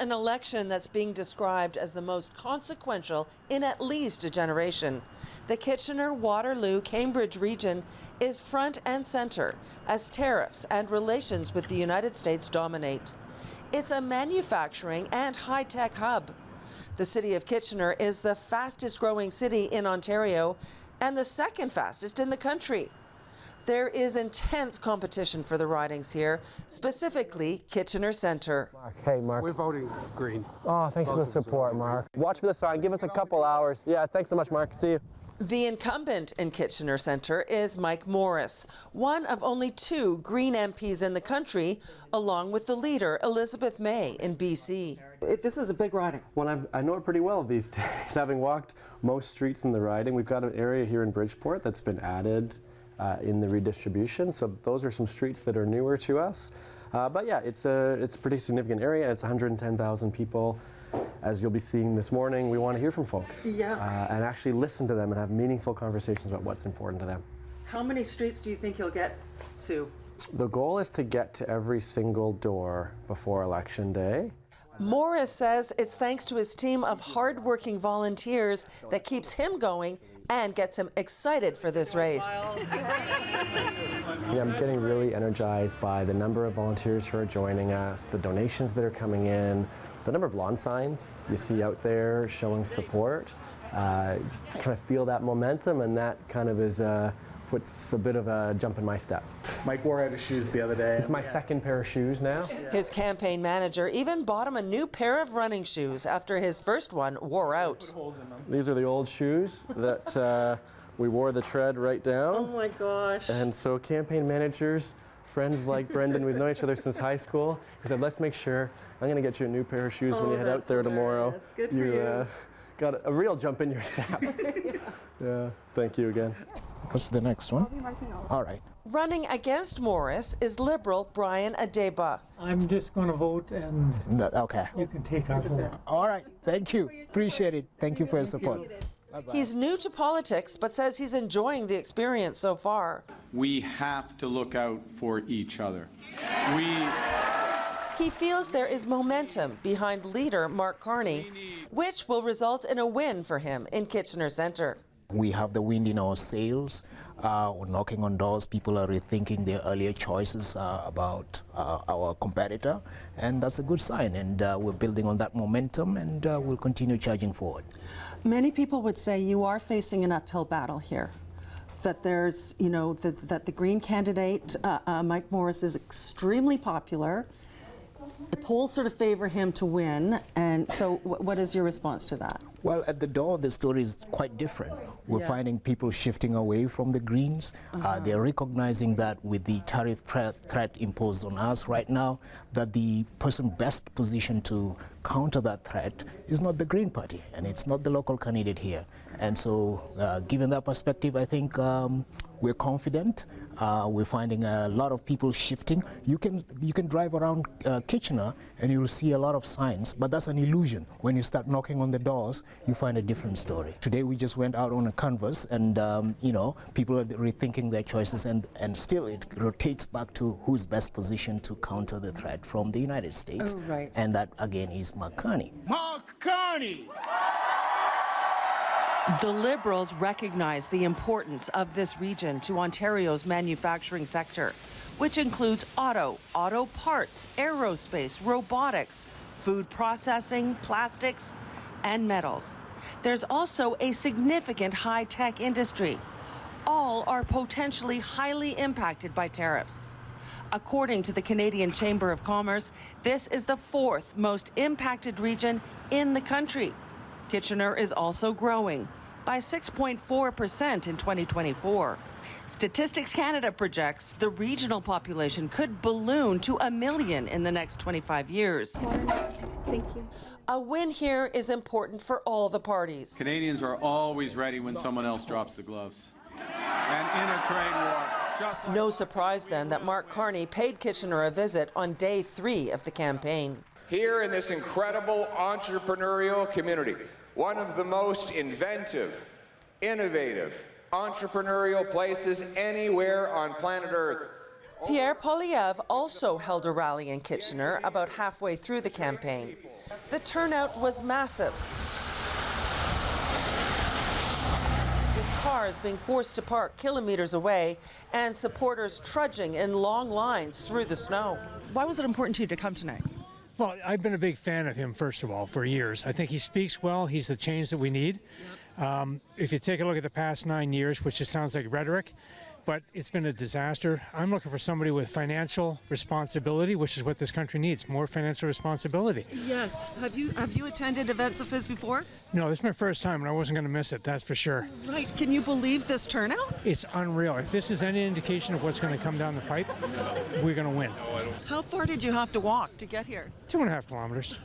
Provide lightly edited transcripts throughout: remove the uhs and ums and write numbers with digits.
an election that's being described as the most consequential in at least a generation. The Kitchener-Waterloo-Cambridge region is front and center as tariffs and relations with the United States dominate. It's a manufacturing and high-tech hub. The city of Kitchener is the fastest growing city in Ontario and the second fastest in the country. There is intense competition for the ridings here, specifically Kitchener Centre. Mark, hey Mark. We're voting Green. Oh, thanks for the support, Mark. Watch for the sign. Give us a couple hours. Yeah, thanks so much, Mark. See you. The incumbent in Kitchener Centre is Mike Morrice, one of only 2 Green MPs in the country, along with the leader, Elizabeth May, in BC. This is a big riding. Well, I know it pretty well these days, having walked most streets in the riding. We've got an area here in Bridgeport that's been added in the redistribution, so those are some streets that are newer to us. But yeah, it's a pretty significant area. It's 110,000 people. As you'll be seeing this morning, we want to hear from folks and actually listen to them and have meaningful conversations about what's important to them. How many streets do you think you'll get to? The goal is to get to every single door before Election Day. Morris says it's thanks to his team of hard-working volunteers that keeps him going and gets him excited for this race. Yeah, I'm getting really energized by the number of volunteers who are joining us, the donations that are coming in, the number of lawn signs you see out there showing support. Kind of feel that momentum, and that kind of puts a bit of a jump in my step. Mike wore out his shoes the other day. It's my second pair of shoes now. His campaign manager even bought him a new pair of running shoes after his first one wore out. These are the old shoes that we wore the tread right down. Oh my gosh. And so campaign managers, friends like Brendan, we've known each other since high school. He said, let's make sure I'm going to get you a new pair of shoes when you head out there tomorrow. Good for you. Got a real jump in your step. Yeah, thank you again. What's the next one? All right. Running against Morris is Liberal Brian Adeba. I'm just going to vote, and okay. You can take our vote. All right. Thank you. Appreciate it. Thank you for your support. Bye-bye. He's new to politics, but says he's enjoying the experience so far. We have to look out for each other. He feels there is momentum behind leader Mark Carney, which will result in a win for him in Kitchener Centre. We have the wind in our sails. We're knocking on doors. People are rethinking their earlier choices about our competitor, and that's a good sign. And we're building on that momentum, and we'll continue charging forward. Many people would say you are facing an uphill battle here. That there's, you know, that the Green candidate, Mike Morrice, is extremely popular. The polls sort of favor him to win, and so what is your response to that? Well, at the door, the story is quite different. We're finding people shifting away from the Greens. They're recognizing that with the tariff threat imposed on us right now, that the person best positioned to counter that threat is not the Green Party, and it's not the local candidate here. And so, given that perspective, I think we're confident. We're finding a lot of people shifting. You can drive around Kitchener and you'll see a lot of signs, but that's an illusion. When you start knocking on the doors, you find a different story. Today we just went out on a canvas, and you know, people are rethinking their choices, and still it rotates back to who's best positioned to counter the threat from the United States. Oh, right. And that again is Mark Carney. Mark Carney! The Liberals recognize the importance of this region to Ontario's manufacturing sector, which includes auto parts, aerospace, robotics, food processing, plastics, and metals. There's also a significant high-tech industry. All are potentially highly impacted by tariffs. According to the Canadian Chamber of Commerce, this is the 4th most impacted region in the country. Kitchener is also growing by 6.4% in 2024. Statistics Canada projects the regional population could balloon to 1 million in the next 25 years. Thank you. A win here is important for all the parties. Canadians are always ready when someone else drops the gloves. And in a trade war, just like... No surprise then that Mark Carney paid Kitchener a visit on day 3 of the campaign. Here in this incredible entrepreneurial community, one of the most inventive, innovative, entrepreneurial places anywhere on planet Earth. Pierre Poilievre also held a rally in Kitchener about halfway through the campaign. The turnout was massive, with cars being forced to park kilometers away and supporters trudging in long lines through the snow. Why was it important to you to come tonight? Well, I've been a big fan of him, first of all, for years. I think he speaks well. He's the change that we need. If you take a look at the past 9 years, which just sounds like rhetoric, but it's been a disaster. I'm looking for somebody with financial responsibility, which is what this country needs, more financial responsibility. Yes. Have you attended events of his before? No, this is my first time, and I wasn't going to miss it, that's for sure. Right. Can you believe this turnout? It's unreal. If this is any indication of what's going to come down the pipe, we're going to win. How far did you have to walk to get here? 2.5 kilometers.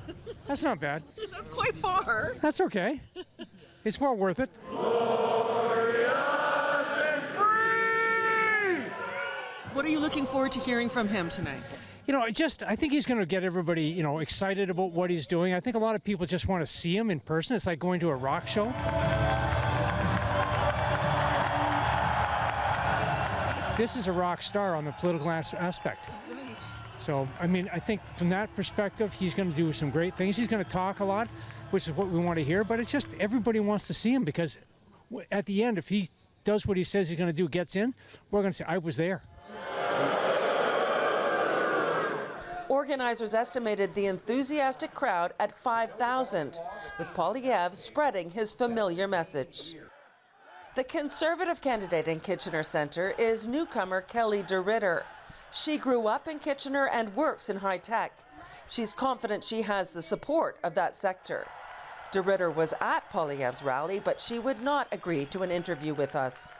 That's not bad. That's quite far. That's okay. It's well worth it. What are you looking forward to hearing from him tonight? You know, I think he's going to get everybody, you know, excited about what he's doing. I think a lot of people just want to see him in person. It's like going to a rock show. This is a rock star on the political aspect. Right. So, I mean, I think from that perspective, he's going to do some great things. He's going to talk a lot, which is what we want to hear. But it's just everybody wants to see him because at the end, if he does what he says he's going to do, gets in, we're going to say, I was there. Organizers estimated the enthusiastic crowd at 5,000, with Poilievre spreading his familiar message. The Conservative candidate in Kitchener Centre is newcomer Kelly DeRidder. She grew up in Kitchener and works in high tech. She's confident she has the support of that sector. DeRidder was at Poilievre's rally, but she would not agree to an interview with us.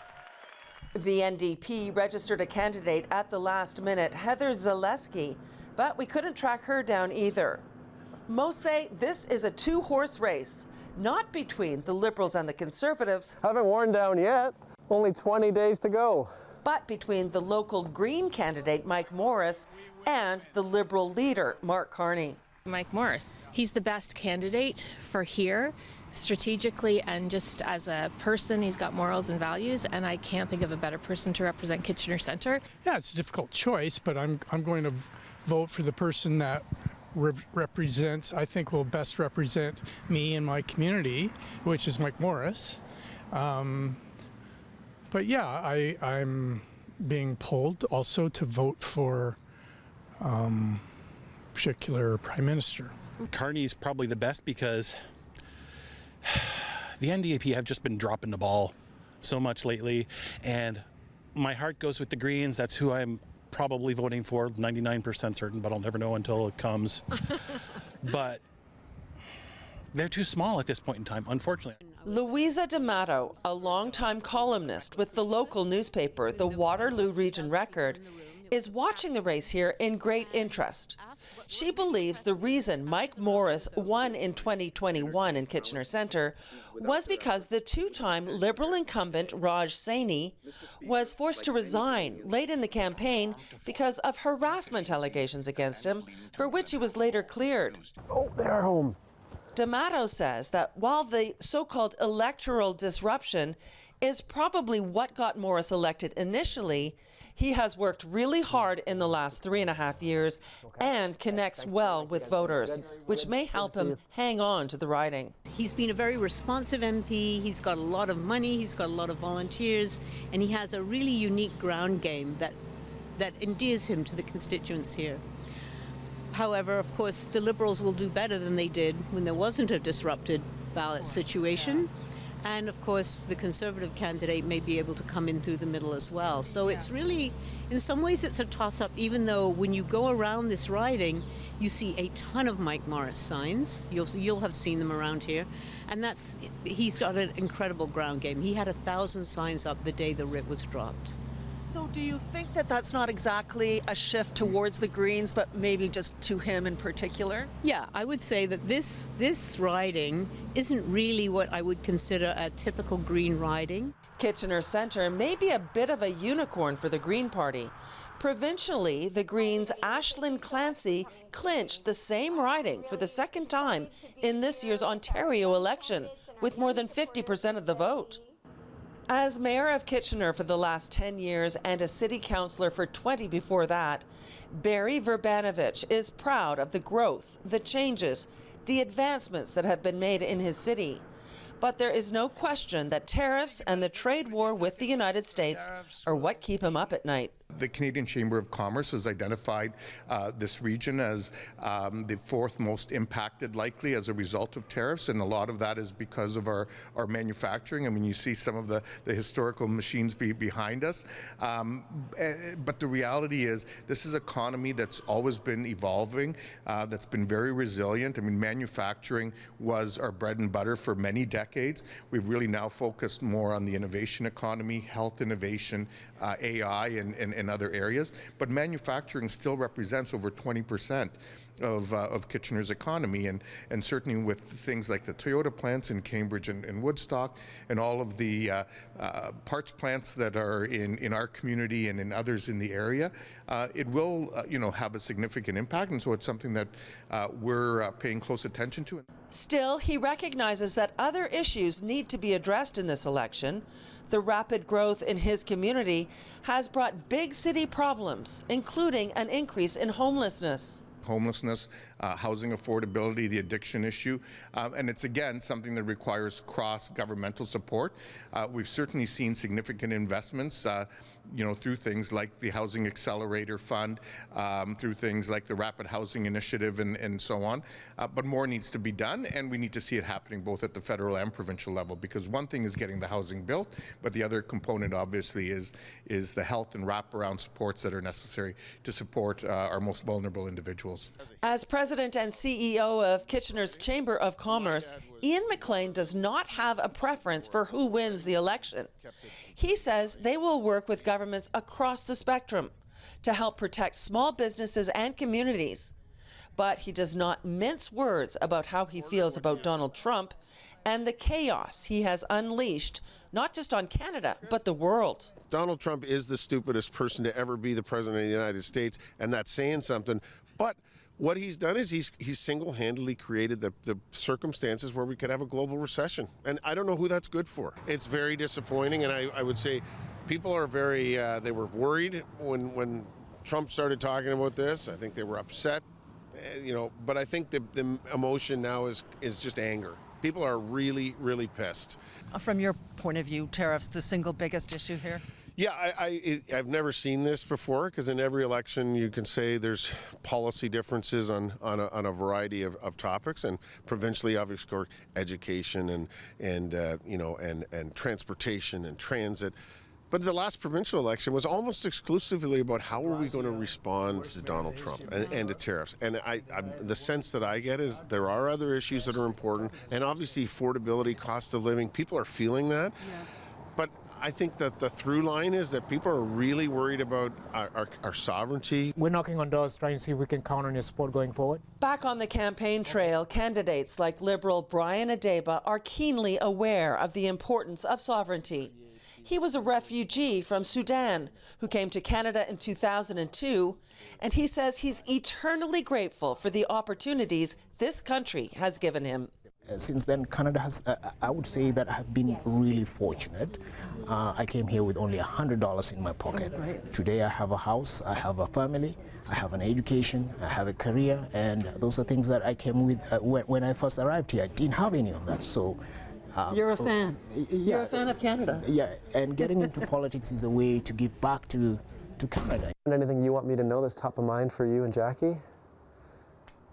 The NDP registered a candidate at the last minute, Heather Zaleski, but we couldn't track her down either. Most say this is a two-horse race, not between the Liberals and the Conservatives. Haven't worn down yet. Only 20 days to go. But between the local Green candidate, Mike Morrice, and the Liberal leader, Mark Carney. Mike Morrice, he's the best candidate for here, strategically and just as a person. He's got morals and values, and I can't think of a better person to represent Kitchener Centre. Yeah, it's a difficult choice, but I'm going to vote for the person that represents, I think will best represent me and my community, which is Mike Morrice. But yeah, I'm being pulled also to vote for particular Prime Minister. Carney's probably the best because the NDP have just been dropping the ball so much lately, and my heart goes with the Greens. That's who I'm probably voting for, 99% certain, but I'll never know until it comes. But they're too small at this point in time, unfortunately. Louisa D'Amato, a longtime columnist with the local newspaper, the Waterloo Region Record, is watching the race here in great interest. She believes the reason Mike Morrice won in 2021 in Kitchener Centre was because the two-time Liberal incumbent Raj Saini was forced to resign late in the campaign because of harassment allegations against him, for which he was later cleared. Oh, they're home. D'Amato says that while the so-called electoral disruption is probably what got Morrice elected initially, he has worked really hard in the last 3.5 years and connects well with voters, which may help him hang on to the riding. He's been a very responsive MP, he's got a lot of money, he's got a lot of volunteers, and he has a really unique ground game that endears him to the constituents here. However, of course, the Liberals will do better than they did when there wasn't a disrupted ballot situation. And of course, the Conservative candidate may be able to come in through the middle as well. So it's really, in some ways, it's a toss-up, even though when you go around this riding, you see a ton of Mike Morrice signs. You'll have seen them around here. And he's got an incredible ground game. He had 1,000 signs up the day the writ was dropped. So do you think that that's not exactly a shift towards the Greens, but maybe just to him in particular? Yeah, I would say that this riding isn't really what I would consider a typical Green riding. Kitchener Centre may be a bit of a unicorn for the Green Party. Provincially, the Greens' Ashlyn Clancy clinched the same riding for the second time in this year's Ontario election, with more than 50% of the vote. As mayor of Kitchener for the last 10 years and a city councillor for 20 before that, Barry Verbanovich is proud of the growth, the changes, the advancements that have been made in his city. But there is no question that tariffs and the trade war with the United States are what keep him up at night. The Canadian Chamber of Commerce has identified this region as the fourth most impacted, likely as a result of tariffs, and a lot of that is because of our manufacturing. I mean, you see some of the historical machines behind us, but the reality is this is an economy that's always been evolving, that's been very resilient. I mean, manufacturing was our bread and butter for many decades. We've really now focused more on the innovation economy, health innovation, AI, and other areas, but manufacturing still represents over 20% of Kitchener's economy, and certainly with things like the Toyota plants in Cambridge and Woodstock, and all of the parts plants that are in our community and in others in the area, it will have a significant impact, and so it's something that we're paying close attention to. Still, he recognizes that other issues need to be addressed in this election. The rapid growth in his community has brought big city problems, including an increase in homelessness. Homelessness, housing affordability, the addiction issue, and it's again something that requires cross-governmental support. We've certainly seen significant investments, through things like the Housing Accelerator Fund, through things like the Rapid Housing Initiative, and so on. But more needs to be done, and we need to see it happening both at the federal and provincial level, because one thing is getting the housing built, but the other component obviously is the health and wraparound supports that are necessary to support our most vulnerable individuals. As president and CEO of Kitchener's Chamber of Commerce, Ian McLean does not have a preference for who wins the election. He says they will work with governments across the spectrum to help protect small businesses and communities. But he does not mince words about how he feels about Donald Trump and the chaos he has unleashed, not just on Canada, but the world. Donald Trump is the stupidest person to ever be the president of the United States, and that's saying something. But what he's done is he's single-handedly created the circumstances where we could have a global recession. And I don't know who that's good for. It's very disappointing, and I would say people are very, they were worried when Trump started talking about this. I think they were upset, but I think the emotion now is just anger. People are really, really pissed. From your point of view, tariffs the single biggest issue here? Yeah, I've never seen this before, because in every election you can say there's policy differences on a variety of topics, and provincially, obviously, education and transportation and transit. But the last provincial election was almost exclusively about how are we going to respond to Donald Trump and to tariffs. And the sense that I get is there are other issues that are important, and obviously affordability, cost of living, people are feeling that. Yes. But I think that the through line is that people are really worried about our sovereignty. We're knocking on doors trying to see if we can count on your support going forward. Back on the campaign trail, candidates like Liberal Brian Adeba are keenly aware of the importance of sovereignty. He was a refugee from Sudan who came to Canada in 2002, and he says he's eternally grateful for the opportunities this country has given him. Since then, Canada has, I would say that I've been really fortunate. I came here with only $100 in my pocket. Today I have a house, I have a family, I have an education, I have a career, and those are things that I came with when I first arrived here. I didn't have any of that, so. You're a fan. You're a fan of Canada. Yeah, and getting into politics is a way to give back to Canada. Anything you want me to know that's top of mind for you and Jackie?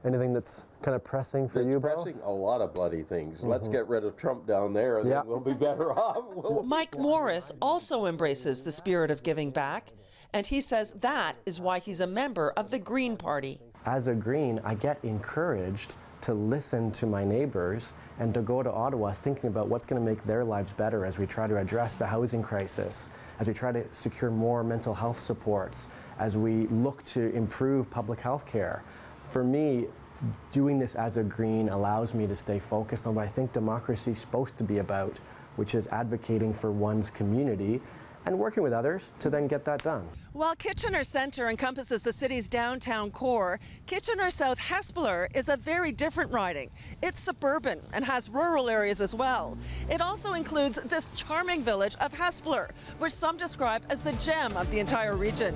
Anything that's kind of pressing for you both? Pressing a lot of bloody things. Let's get rid of Trump down there, and then we'll be better off. Mike Morrice also embraces the spirit of giving back, and he says that is why he's a member of the Green Party. As a Green, I get encouraged to listen to my neighbors and to go to Ottawa thinking about what's going to make their lives better as we try to address the housing crisis, as we try to secure more mental health supports, as we look to improve public health care. For me, doing this as a Green allows me to stay focused on what I think democracy is supposed to be about, which is advocating for one's community and working with others to then get that done. While Kitchener Centre encompasses the city's downtown core, Kitchener South-Hespeler is a very different riding. It's suburban and has rural areas as well. It also includes this charming village of Hespeler, which some describe as the gem of the entire region.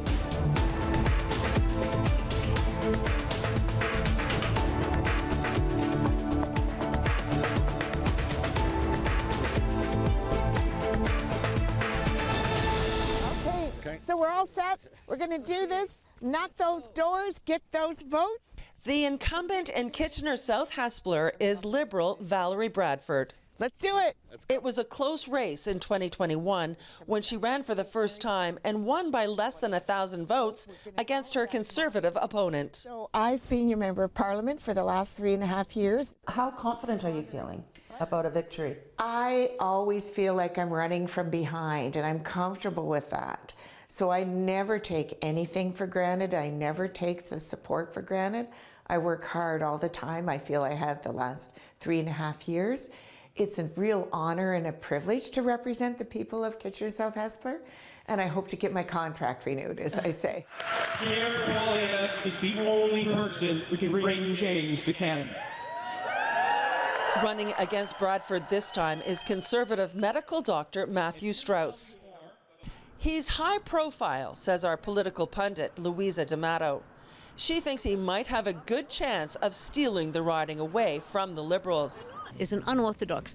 we're all set. We're going to do this. Knock those doors, get those votes. The incumbent in Kitchener South-Hespeler is Liberal Valerie Bradford. Let's do it. It was a close race in 2021 when she ran for the first time and won by less than 1,000 votes against her Conservative opponent. So I've been your member of Parliament for the last 3.5 years. How confident are you feeling about a victory? I always feel like I'm running from behind, and I'm comfortable with that. So I never take anything for granted. I never take the support for granted. I work hard all the time. I feel I have the last 3.5 years. It's a real honor and a privilege to represent the people of Kitchener South-Hespeler, and I hope to get my contract renewed, as I say. Pierre Poilievre is the only person who can bring change to Canada. Running against Bradford this time is Conservative medical doctor Matt Strauss. He's high profile, says our political pundit Louisa D'Amato. She thinks he might have a good chance of stealing the riding away from the Liberals. Is an unorthodox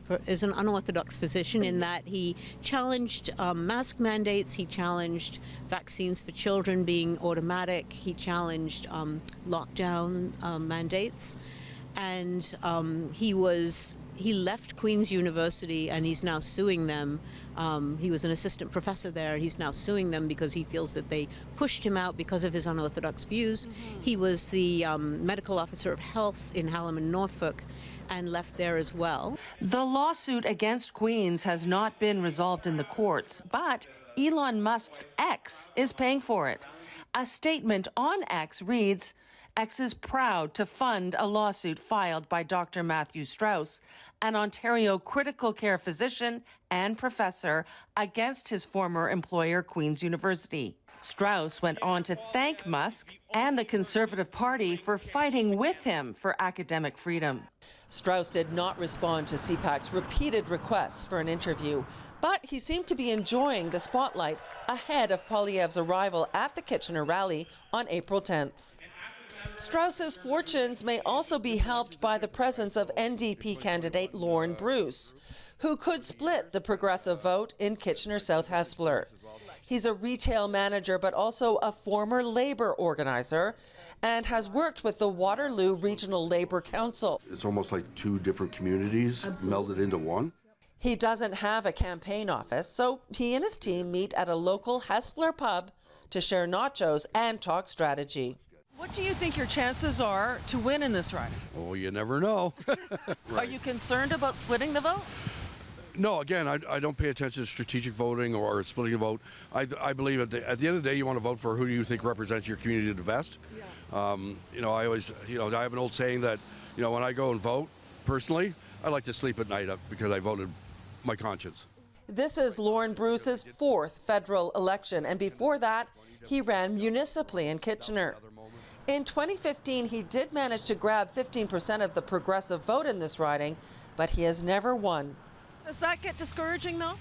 physician in that he challenged mask mandates, he challenged vaccines for children being automatic, he challenged lockdown mandates, and he left Queen's University and he's now suing them. He was an assistant professor there, and he's now suing them because he feels that they pushed him out because of his unorthodox views. He was the medical officer of health in Haldimand, Norfolk, and left there as well. The lawsuit against Queen's has not been resolved in the courts, but Elon Musk's X is paying for it. A statement on X reads, X is proud to fund a lawsuit filed by Dr. Matthew Strauss, an Ontario critical care physician and professor, against his former employer, Queen's University. Strauss went on to thank Musk and the Conservative Party for fighting with him for academic freedom. Strauss did not respond to CPAC's repeated requests for an interview, but he seemed to be enjoying the spotlight ahead of Poilievre's arrival at the Kitchener rally on April 10th. Strauss's fortunes may also be helped by the presence of NDP candidate Lorne Bruce, who could split the progressive vote in Kitchener South-Hespeler. He's a retail manager but also a former Labour organizer and has worked with the Waterloo Regional Labour Council. It's almost like two different communities melded into one. He doesn't have a campaign office, so he and his team meet at a local Hespeler pub to share nachos and talk strategy. What do you think your chances are to win in this riding? Oh, you never know. Are you concerned about splitting the vote? No, again, I don't pay attention to strategic voting or splitting a vote. I believe at the end of the day, you want to vote for who you think represents your community the best. Yeah. I always, I have an old saying that, when I go and vote, personally, I like to sleep at night because I voted my conscience. This is Lorne Bruce's fourth federal election, and before that, he ran municipally in Kitchener. In 2015, he did manage to grab 15% of the progressive vote in this riding, but he has never won. Does that get discouraging, though?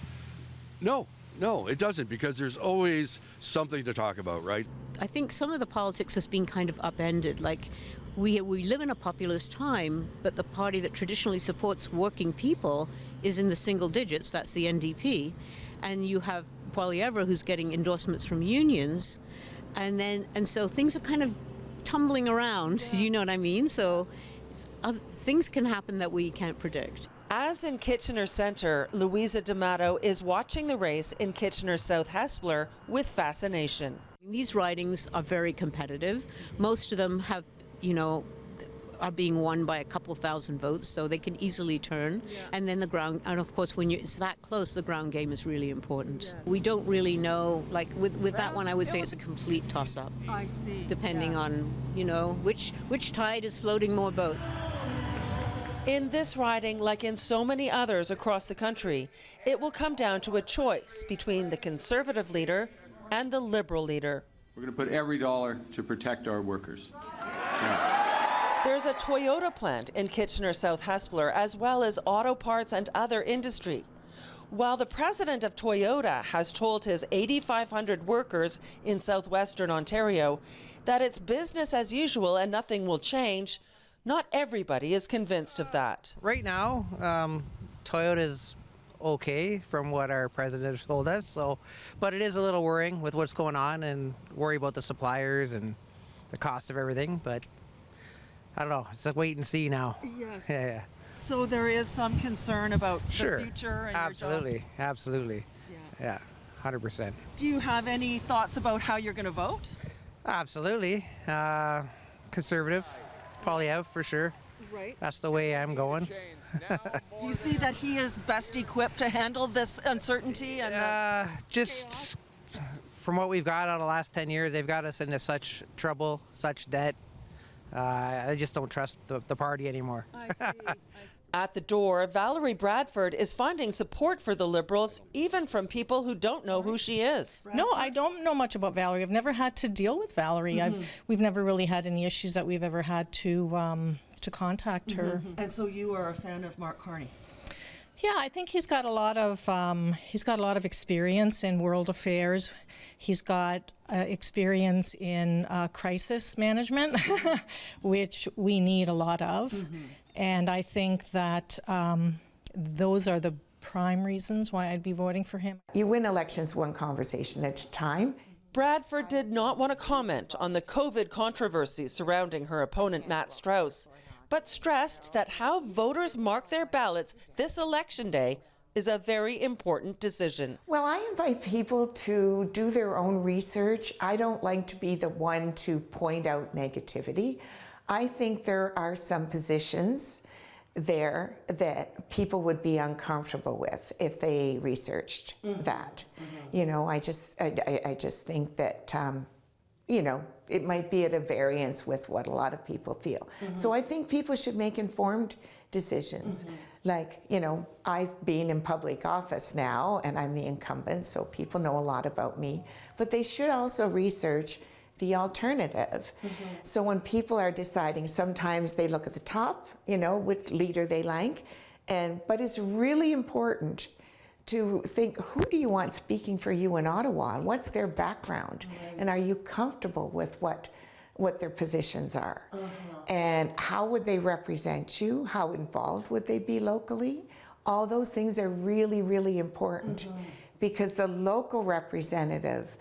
No, it doesn't, because there's always something to talk about, right? I think some of the politics has been kind of upended. Like, we live in a populist time, but the party that traditionally supports working people is in the single digits. That's the NDP. And you have Poilievre, who's getting endorsements from unions, and so things are kind of tumbling around. Yes. You know what I mean? So things can happen that we can't predict. As in Kitchener Centre, Louisa D'Amato is watching the race in Kitchener South-Hespeler with fascination. These ridings are very competitive. Most of them have, are being won by a couple thousand votes, so they can easily turn. Yeah. And then and of course, when it's that close, the ground game is really important. Yeah. We don't really know, like with that one, I would say it's a complete toss-up. I see. Depending on, which tide is floating more both. In this riding, like in so many others across the country, it will come down to a choice between the Conservative leader and the Liberal leader. We're going to put every dollar to protect our workers. Yeah. There's a Toyota plant in Kitchener South-Hespeler, as well as auto parts and other industry. While the president of Toyota has told his 8,500 workers in southwestern Ontario that it's business as usual and nothing will change, not everybody is convinced of that. Right now, Toyota's okay from what our president told us. So, but it is a little worrying with what's going on and worry about the suppliers and the cost of everything. But I don't know. It's a wait and see now. Yes. Yeah. So there is some concern about Sure. the future and Absolutely. your job. Absolutely. Yeah. 100%. Do you have any thoughts about how you're going to vote? Absolutely. Conservative. Polyev for sure. Right. That's the way I'm going. You see that he is best equipped to handle this uncertainty and just from what we've got out of the last 10 years, they've got us into such trouble, such debt. I just don't trust the party anymore. I see. At the door, Valerie Bradford is finding support for the Liberals, even from people who don't know who she is. No, I don't know much about Valerie. I've never had to deal with Valerie. We've never really had any issues that we've ever had to contact her. And so you are a fan of Mark Carney? Yeah, I think he's got a lot of experience in world affairs. He's got experience in crisis management, which we need a lot of. And I think that those are the prime reasons why I'd be voting for him. You win elections one conversation at a time. Bradford did not want to comment on the COVID controversy surrounding her opponent, Matt Strauss, but stressed that how voters mark their ballots this election day is a very important decision. Well, I invite people to do their own research. I don't like to be the one to point out negativity. I think there are some positions there that people would be uncomfortable with if they researched that. You know, I just think that, you know, it might be at a variance with what a lot of people feel. So I think people should make informed decisions. Like, you know, I've been in public office now and I'm the incumbent, so people know a lot about me, but they should also research the alternative. So when people are deciding, sometimes they look at the top, you know, which leader they like, but it's really important to think, who do you want speaking for you in Ottawa, and what's their background, and are you comfortable with what their positions are, and how would they represent you, how involved would they be locally. All those things are really, really important, because the local representative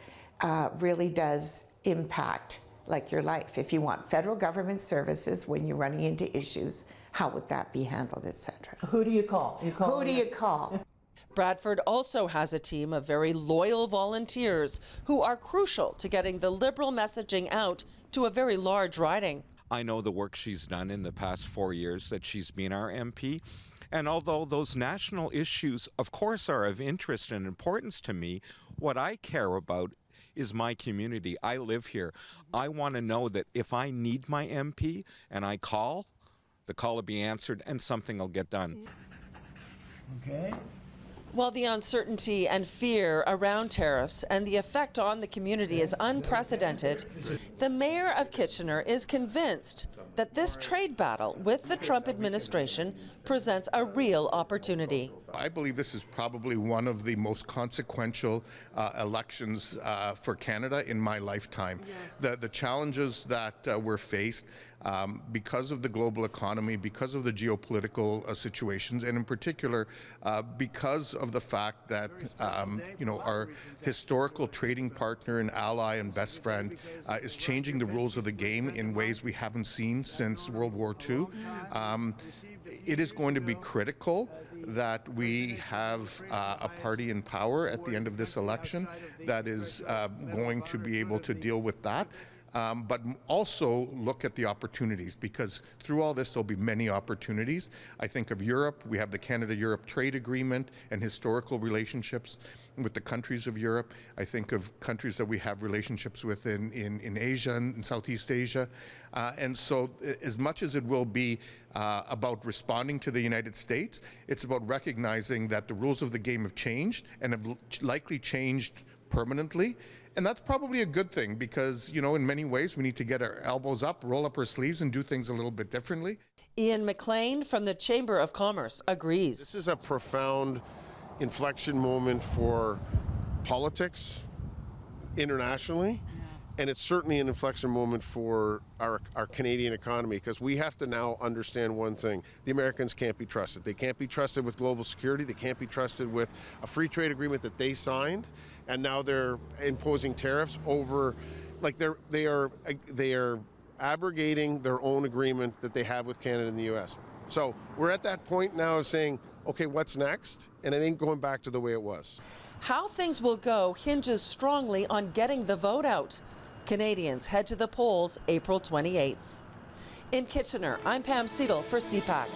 really does impact like your life. If you want federal government services when you're running into issues, how would that be handled, etc. Who do you call? Who do you call? Bradford also has a team of very loyal volunteers who are crucial to getting the Liberal messaging out to a very large riding. I know the work she's done in the past 4 years that she's been our MP. And although those national issues, of course, are of interest and importance to me, what I care about is my community. I live here. I want to know that if I need my MP and I call, the call will be answered and something will get done. Okay. While the uncertainty and fear around tariffs and the effect on the community is unprecedented, the mayor of Kitchener is convinced that this trade battle with the Trump administration presents a real opportunity. I believe this is probably one of the most consequential elections for Canada in my lifetime. The challenges that we're faced because of the global economy, because of the geopolitical situations, and in particular because of the fact that you know, our historical trading partner and ally and best friend is changing the rules of the game in ways we haven't seen since World War II. It is going to be critical that we have a party in power at the end of this election that is going to be able to deal with that. But also look at the opportunities, because through all this there'll be many opportunities. I think of Europe. We have the Canada-Europe Trade Agreement and historical relationships with the countries of Europe. I think of countries that we have relationships with in Asia and in Southeast Asia. And so as much as it will be about responding to the United States, it's about recognizing that the rules of the game have changed and have likely changed permanently. And that's probably a good thing, because, you know, in many ways we need to get our elbows up, roll up our sleeves, and do things a little bit differently. Ian McLean from the Chamber of Commerce agrees. This is a profound inflection moment for politics internationally, And it's certainly an inflection moment for our Canadian economy, because we have to now understand one thing. The Americans can't be trusted. They can't be trusted with global security. They can't be trusted with a free trade agreement that they signed, and now they're imposing tariffs over, like they are abrogating their own agreement that they have with Canada and the U.S. So we're at that point now of saying, okay, what's next? And it ain't going back to the way it was. How things will go hinges strongly on getting the vote out. Canadians head to the polls April 28th. In Kitchener, I'm Pam Seatle for CPAC.